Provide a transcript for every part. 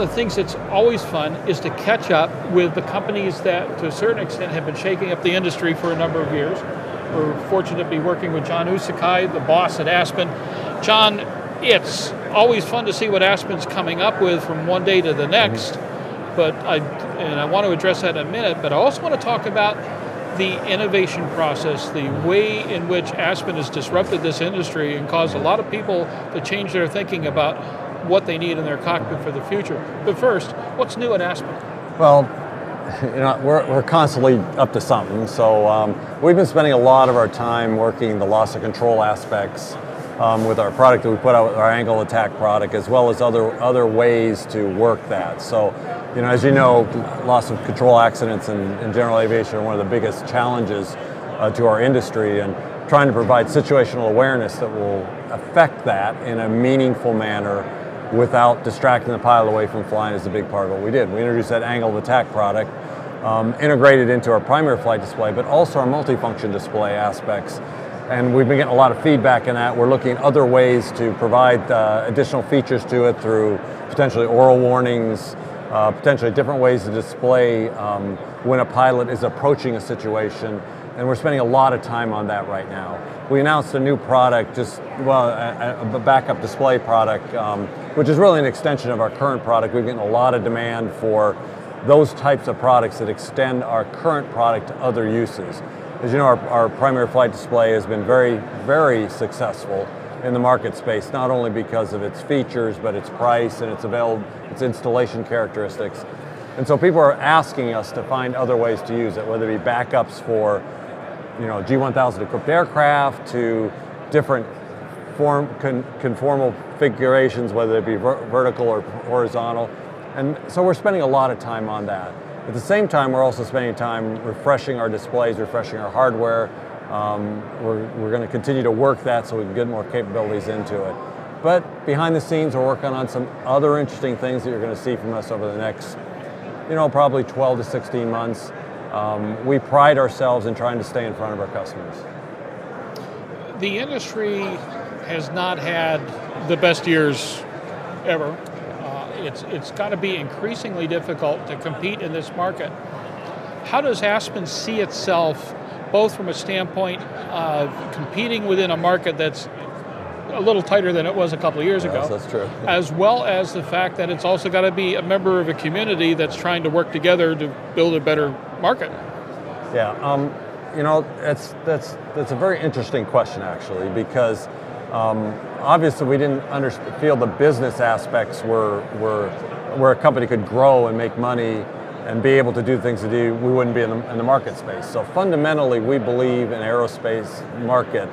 of the things that's always fun is to catch up with the companies that, to a certain extent, have been shaking up the industry for a number of years. We're fortunate to be working with John Uczekaj, the boss at Aspen. John, it's always fun to see what Aspen's coming up with from one day to the next, but I want to address that in a minute, but I also want to talk about the innovation process, the way in which Aspen has disrupted this industry and caused a lot of people to change their thinking about what they need in their cockpit for the future. But first, what's new at Aspen? Well, we're constantly up to something. So we've been spending a lot of our time working the loss of control aspects with our product that we put out, our angle attack product, as well as other ways to work that. So, as you know, loss of control accidents in general aviation are one of the biggest challenges to our industry, and trying to provide situational awareness that will affect that in a meaningful manner without distracting the pilot away from flying is a big part of what we did. We introduced that angle of attack product, integrated into our primary flight display, but also our multifunction display aspects. And we've been getting a lot of feedback in that. We're looking at other ways to provide additional features to it through potentially oral warnings, potentially different ways to display when a pilot is approaching a situation. And we're spending a lot of time on that right now. We announced a new product, a backup display product, which is really an extension of our current product. We're getting a lot of demand for those types of products that extend our current product to other uses. As you know, our primary flight display has been very, very successful in the market space, not only because of its features, but its price and its installation characteristics. And so people are asking us to find other ways to use it, whether it be backups for G1000 equipped aircraft to different conformal configurations, whether it be vertical or horizontal. And so we're spending a lot of time on that. At the same time, we're also spending time refreshing our displays, refreshing our hardware. We're going to continue to work that so we can get more capabilities into it. But behind the scenes, we're working on some other interesting things that you're going to see from us over the next, probably 12 to 16 months. We pride ourselves in trying to stay in front of our customers. The industry has not had the best years ever. It's got to be increasingly difficult to compete in this market. How does Aspen see itself, both from a standpoint of competing within a market that's a little tighter than it was a couple of years ago? That's true. As well as the fact that it's also got to be a member of a community that's trying to work together to build a better market. Yeah, that's a very interesting question actually, because obviously we didn't feel the business aspects were where a company could grow and make money and be able to do things to do, we wouldn't be in the market space. So fundamentally, we believe in aerospace market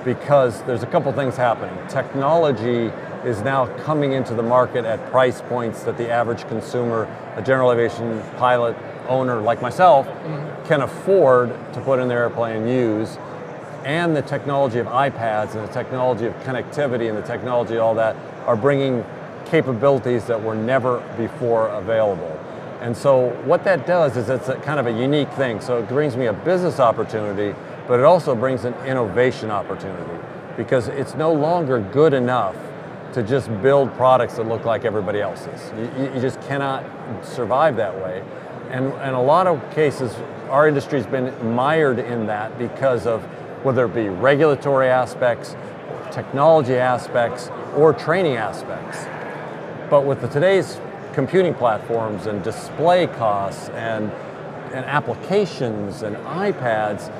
because there's a couple things happening. Technology is now coming into the market at price points that the average consumer, a general aviation pilot owner like myself, can afford to put in their airplane and use. And the technology of iPads and the technology of connectivity and the technology of all that are bringing capabilities that were never before available. And so what that does is it's a kind of a unique thing. So it brings me a business opportunity, but it also brings an innovation opportunity because it's no longer good enough to just build products that look like everybody else's. You just cannot survive that way. And in a lot of cases, our industry's been mired in that because of whether it be regulatory aspects, technology aspects, or training aspects. But with today's computing platforms and display costs and applications and iPads,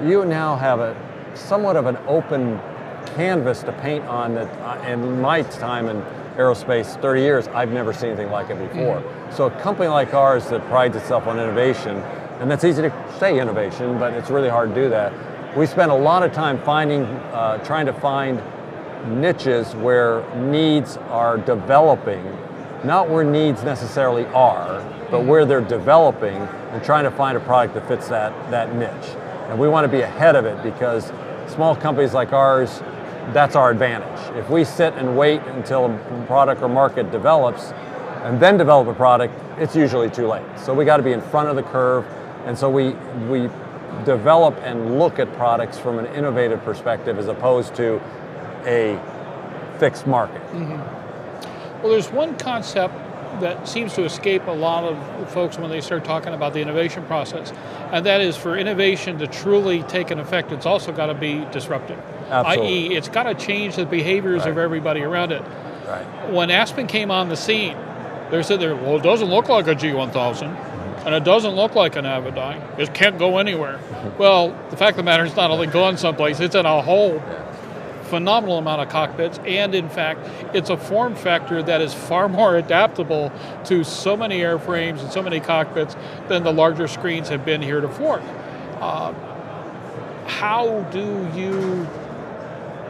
you now have somewhat of an open canvas to paint on that in my time in aerospace, 30 years, I've never seen anything like it before. So a company like ours that prides itself on innovation, and that's easy to say innovation, but it's really hard to do that. We spend a lot of time trying to find niches where needs are developing, not where needs necessarily are, but where they're developing and trying to find a product that fits that niche. And we want to be ahead of it because small companies like ours, that's our advantage. If we sit and wait until a product or market develops and then develop a product, it's usually too late. So we got to be in front of the curve, and so we develop and look at products from an innovative perspective as opposed to a fixed market. Well, there's one concept that seems to escape a lot of folks when they start talking about the innovation process. And that is, for innovation to truly take an effect, it's also got to be disruptive. Absolutely. I.e., it's got to change the behaviors of everybody around it. Right. When Aspen came on the scene, they said, well, it doesn't look like a G1000, and it doesn't look like an Avidyne. It can't go anywhere. Well, the fact of the matter is, not only going someplace, it's in a whole phenomenal amount of cockpits, and in fact, it's a form factor that is far more adaptable to so many airframes and so many cockpits than the larger screens have been heretofore. How do you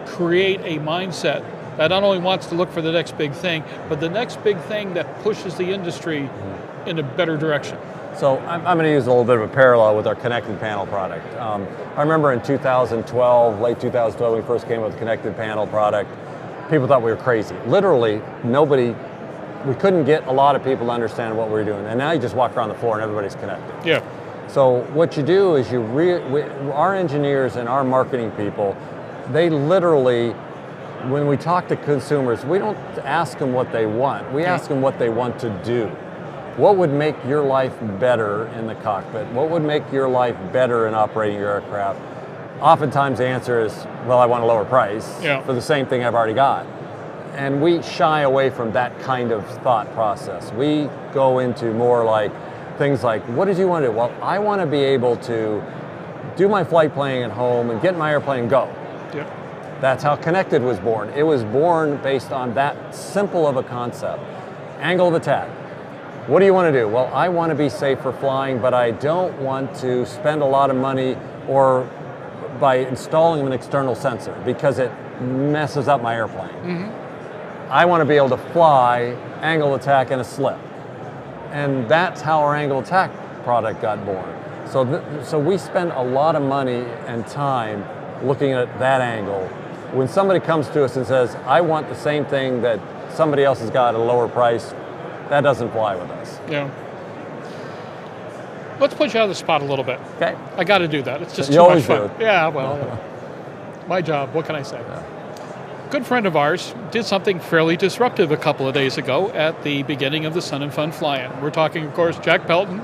create a mindset that not only wants to look for the next big thing, but the next big thing that pushes the industry in a better direction? So I'm going to use a little bit of a parallel with our connected panel product. I remember in 2012, late 2012, when we first came with the connected panel product, people thought we were crazy. Literally, we couldn't get a lot of people to understand what we were doing. And now you just walk around the floor and everybody's connected. Yeah. So what you do is our engineers and our marketing people, they literally, when we talk to consumers, we don't ask them what they want. We ask them what they want to do. What would make your life better in the cockpit? What would make your life better in operating your aircraft? Oftentimes the answer is, well, I want a lower price for the same thing I've already got. And we shy away from that kind of thought process. We go into more like things like, what did you want to do? Well, I want to be able to do my flight planning at home and get in my airplane and go. Yeah. That's how Connected was born. It was born based on that simple of a concept. Angle of attack. What do you want to do? Well, I want to be safe for flying, but I don't want to spend a lot of money or by installing an external sensor because it messes up my airplane. I want to be able to fly angle attack in a slip. And that's how our angle attack product got born. So we spend a lot of money and time looking at that angle. When somebody comes to us and says, I want the same thing that somebody else has got at a lower price, that doesn't fly with us. Yeah. Let's put you on the spot a little bit. Okay. I got to do that. It's just You too always much fun. do. Yeah, well, my job. What can I say? Yeah. Good friend of ours did something fairly disruptive a couple of days ago at the beginning of the Sun and Fun Fly-In. We're talking, of course, Jack Pelton,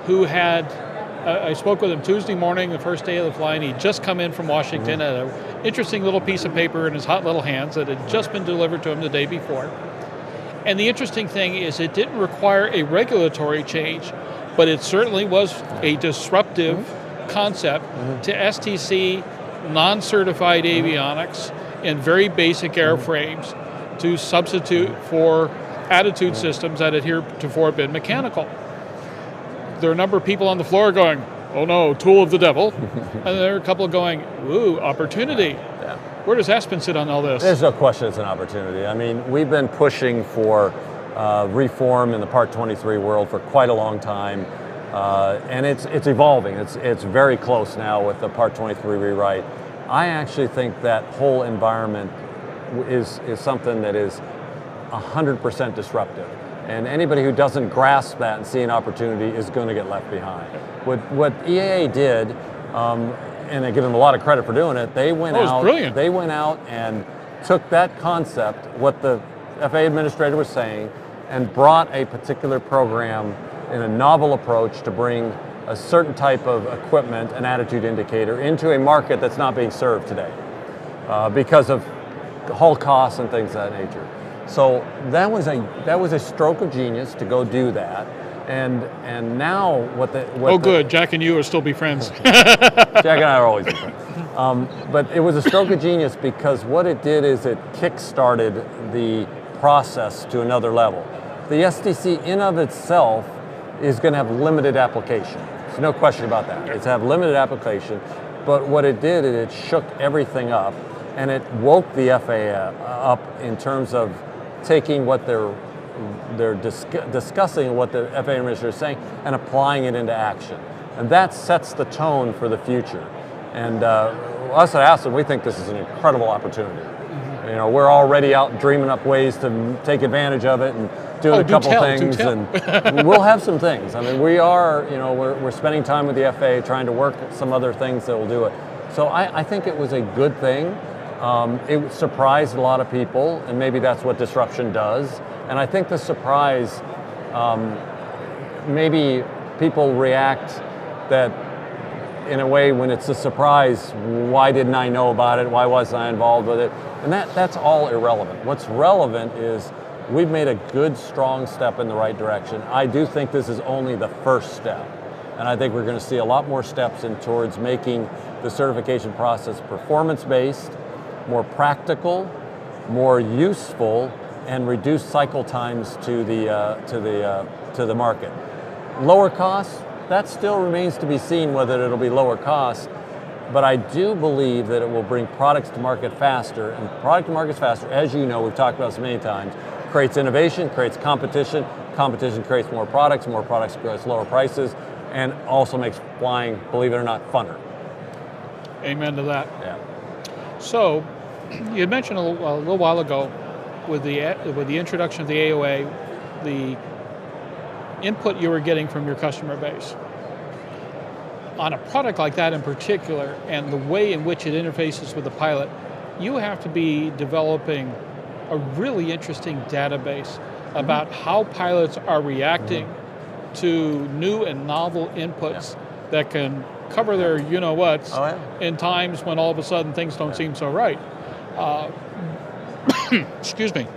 who had, I spoke with him Tuesday morning, the first day of the fly-in. He'd just come in from Washington, had an interesting little piece of paper in his hot little hands that had just been delivered to him the day before. And the interesting thing is it didn't require a regulatory change, but it certainly was a disruptive concept to STC non-certified avionics in very basic airframes to substitute for attitude systems that had heretofore been mechanical. There are a number of people on the floor going, oh no, tool of the devil. And there are a couple going, ooh, opportunity. Yeah. Where does Aspen sit on all this? There's no question it's an opportunity. I mean, we've been pushing for reform in the Part 23 world for quite a long time. And it's evolving. It's very close now with the Part 23 rewrite. I actually think that whole environment is something that is 100% disruptive. And anybody who doesn't grasp that and see an opportunity is going to get left behind. What EAA did, and I give them a lot of credit for doing it, they went out and took that concept, what the FAA administrator was saying, and brought a particular program in a novel approach to bring a certain type of equipment, an attitude indicator, into a market that's not being served today because of hull costs and things of that nature. So that was a stroke of genius to go do that, and now good. Jack and you will still be friends. Jack and I are always be friends. But it was a stroke of genius because what it did is it kick-started the process to another level. The STC in of itself is going to have limited application. There's no question about that. It's have limited application, but what it did is it shook everything up, and it woke the FAA up in terms of taking what they're discussing, what the FAA administrator is saying, and applying it into action. And that sets the tone for the future. And us at Aspen, we think this is an incredible opportunity. You know, we're already out dreaming up ways to take advantage of it and doing a couple things, and we'll have some things. I mean, we are, we're spending time with the FAA trying to work some other things that will do it. So I think it was a good thing. It surprised a lot of people, and maybe that's what disruption does. And I think the surprise, maybe people react that in a way when it's a surprise, why didn't I know about it? Why wasn't I involved with it? And that's all irrelevant. What's relevant is we've made a good, strong step in the right direction. I do think this is only the first step. And I think we're going to see a lot more steps in towards making the certification process performance-based, more practical, more useful, and reduce cycle times to the market. Lower costs, that still remains to be seen whether it'll be lower cost, but I do believe that it will bring products to market faster, and product to market faster, as you know, we've talked about this many times, creates innovation, creates competition creates more products creates lower prices, and also makes flying, believe it or not, funner. Amen to that. Yeah. So, you had mentioned a little while ago with the introduction of the AOA, the input you were getting from your customer base. On a product like that in particular, and the way in which it interfaces with the pilot, you have to be developing a really interesting database about how pilots are reacting to new and novel inputs that can cover their you-know-whats in times when all of a sudden things don't seem so right. Excuse me.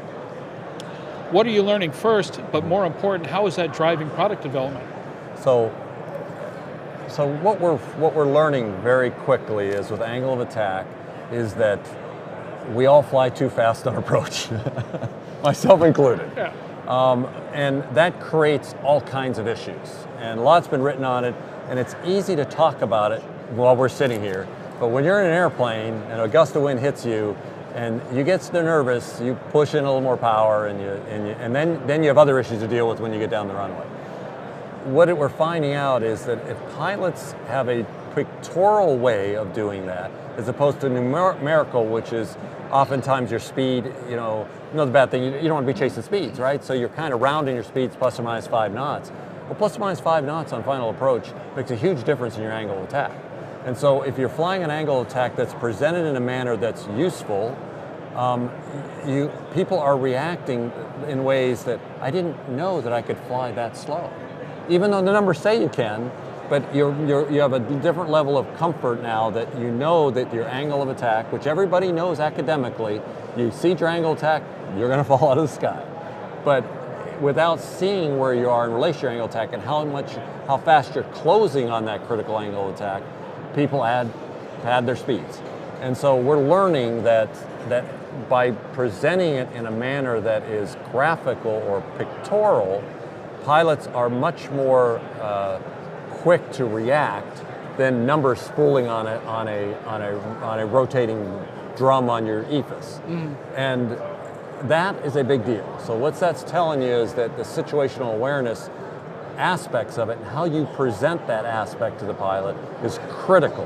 What are you learning first, but more important, how is that driving product development? So what we're learning very quickly is with angle of attack is that we all fly too fast on approach, myself included. Yeah. And that creates all kinds of issues. And a lot's been written on it, and it's easy to talk about it while we're sitting here. But when you're in an airplane and a gust of wind hits you, and you get so nervous, you push in a little more power, and then you have other issues to deal with when you get down the runway. What we're finding out is that if pilots have a pictorial way of doing that, as opposed to numerical, which is oftentimes your speed, you know the bad thing, you don't want to be chasing speeds, right? So you're kind of rounding your speeds plus or minus 5 knots. Well, plus or minus 5 knots on final approach makes a huge difference in your angle of attack. And so if you're flying an angle of attack that's presented in a manner that's useful, people are reacting in ways that I didn't know that I could fly that slow. Even though the numbers say you can, but you have a different level of comfort now that you know that your angle of attack, which everybody knows academically, you see your angle of attack, you're going to fall out of the sky. But without seeing where you are in relation to your angle of attack and how fast you're closing on that critical angle of attack, people add their speeds. And so we're learning that by presenting it in a manner that is graphical or pictorial, pilots are much more quick to react than numbers spooling on a rotating drum on your EFIS. And that is a big deal. So what that's telling you is that the situational awareness aspects of it and how you present that aspect to the pilot is critical.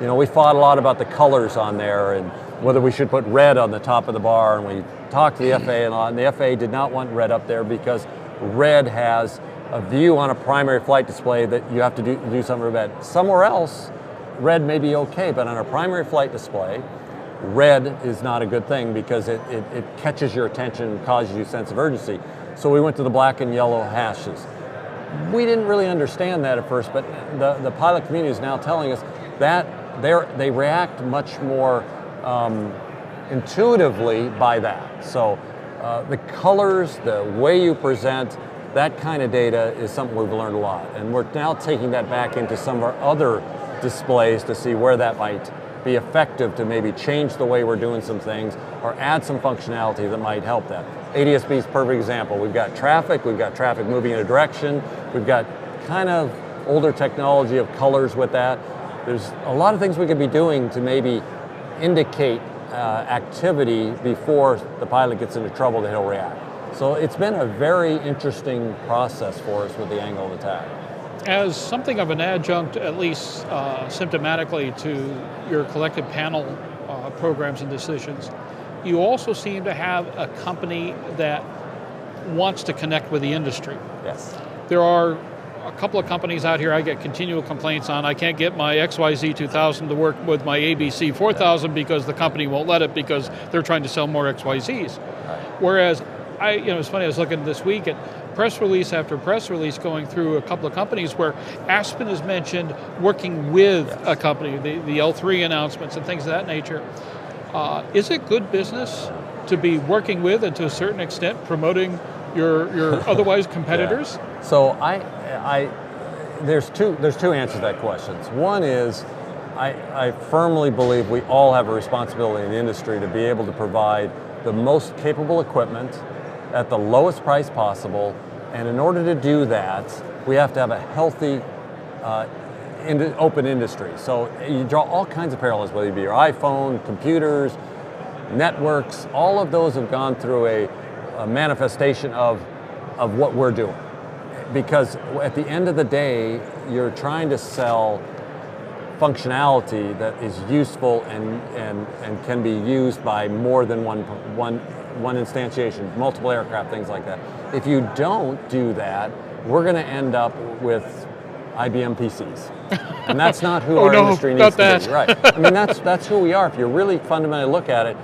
You know, we fought a lot about the colors on there and whether we should put red on the top of the bar, and we talked to the FAA and the FAA did not want red up there because red has a view on a primary flight display that you have to do something with red. Somewhere else, red may be okay, but on a primary flight display, red is not a good thing because it catches your attention and causes you a sense of urgency. So we went to the black and yellow hashes. We didn't really understand that at first, but the pilot community is now telling us that they react much more intuitively by that. So the colors, the way you present, that kind of data is something we've learned a lot. And we're now taking that back into some of our other displays to see where that might be effective to maybe change the way we're doing some things or add some functionality that might help that. ADS-B is a perfect example. We've got traffic moving in a direction, we've got kind of older technology of colors with that. There's a lot of things we could be doing to maybe indicate activity before the pilot gets into trouble that he'll react. So it's been a very interesting process for us with the angle of attack. As something of an adjunct, at least symptomatically, to your collective panel programs and decisions, you also seem to have a company that wants to connect with the industry. Yes. There are a couple of companies out here I get continual complaints on. I can't get my XYZ 2000 to work with my ABC 4000 because the company won't let it because they're trying to sell more XYZs. Right. Whereas it's funny, I was looking this week at press release after press release going through a couple of companies where Aspen is mentioned working with a company, the L3 announcements and things of that nature. Is it good business to be working with and to a certain extent promoting your otherwise competitors? Yeah. So there's two answers to that question. One is I firmly believe we all have a responsibility in the industry to be able to provide the most capable equipment at the lowest price possible, and in order to do that, we have to have a healthy open industry. So you draw all kinds of parallels, whether it be your iPhone, computers, networks, all of those have gone through a manifestation of what we're doing. Because at the end of the day, you're trying to sell functionality that is useful and can be used by more than one instantiation, multiple aircraft, things like that. If you don't do that, we're going to end up with IBM PCs. And that's not who our industry needs to be. Right. I mean, that's who we are. If you really fundamentally look at it,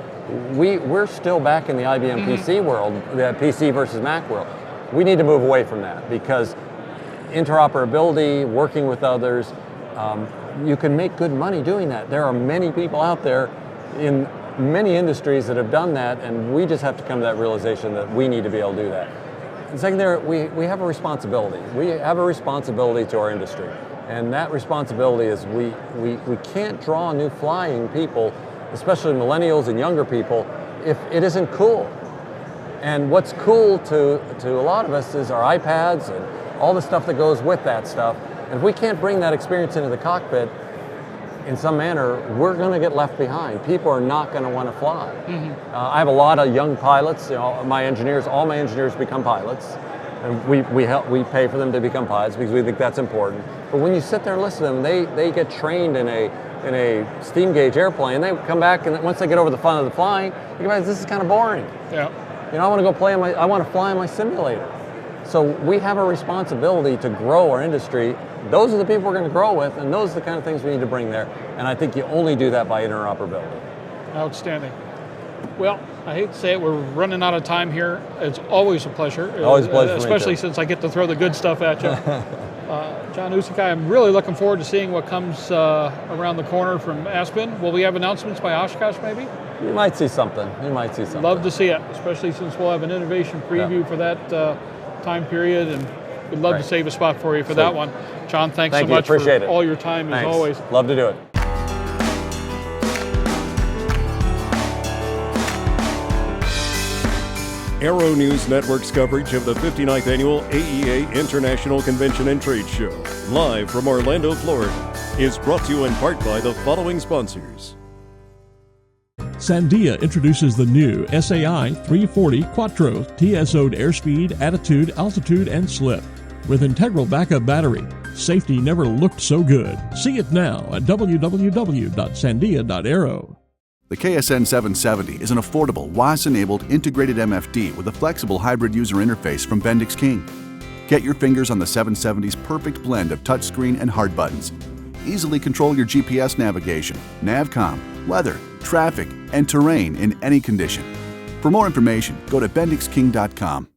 we're still back in the IBM PC world, the PC versus Mac world. We need to move away from that because interoperability, working with others, you can make good money doing that. There are many people out there in many industries that have done that, and we just have to come to that realization that we need to be able to do that. And secondly, we have a responsibility. We have a responsibility to our industry. And that responsibility is we can't draw new flying people, especially millennials and younger people, if it isn't cool. And what's cool to a lot of us is our iPads and all the stuff that goes with that stuff. And if we can't bring that experience into the cockpit in some manner, we're going to get left behind. People are not going to want to fly. I have a lot of young pilots. All my engineers become pilots. And we pay for them to become pilots because we think that's important. But when you sit there and listen to them, they get trained in a steam gauge airplane. They come back, and once they get over the fun of the flying, you realize this is kind of boring. Yeah. I want to go I want to fly in my simulator. So we have a responsibility to grow our industry. Those are the people we're going to grow with, and those are the kind of things we need to bring there. And I think you only do that by interoperability. Outstanding. Well, I hate to say it, we're running out of time here. It's always a pleasure. Always a pleasure for me, especially too. Since I get to throw the good stuff at you. John Uczekaj, I'm really looking forward to seeing what comes around the corner from Aspen. Will we have announcements by Oshkosh maybe? You might see something. Love to see it, especially since we'll have an innovation preview for that time period, and we'd love to save a spot for you for that one. John, thanks so much for all your time as always. Love to do it. Aero-News Network's coverage of the 59th Annual AEA International Convention and Trade Show, live from Orlando, Florida, is brought to you in part by the following sponsors. Sandia introduces the new SAI 340 Quattro TSO'd airspeed, attitude, altitude, and slip. With integral backup battery, safety never looked so good. See it now at www.sandia.aero. The KSN 770 is an affordable, WAS-enabled integrated MFD with a flexible hybrid user interface from Bendix King. Get your fingers on the 770's perfect blend of touchscreen and hard buttons. Easily control your GPS navigation, NavCom, weather, traffic, and terrain in any condition. For more information, go to bendixking.com.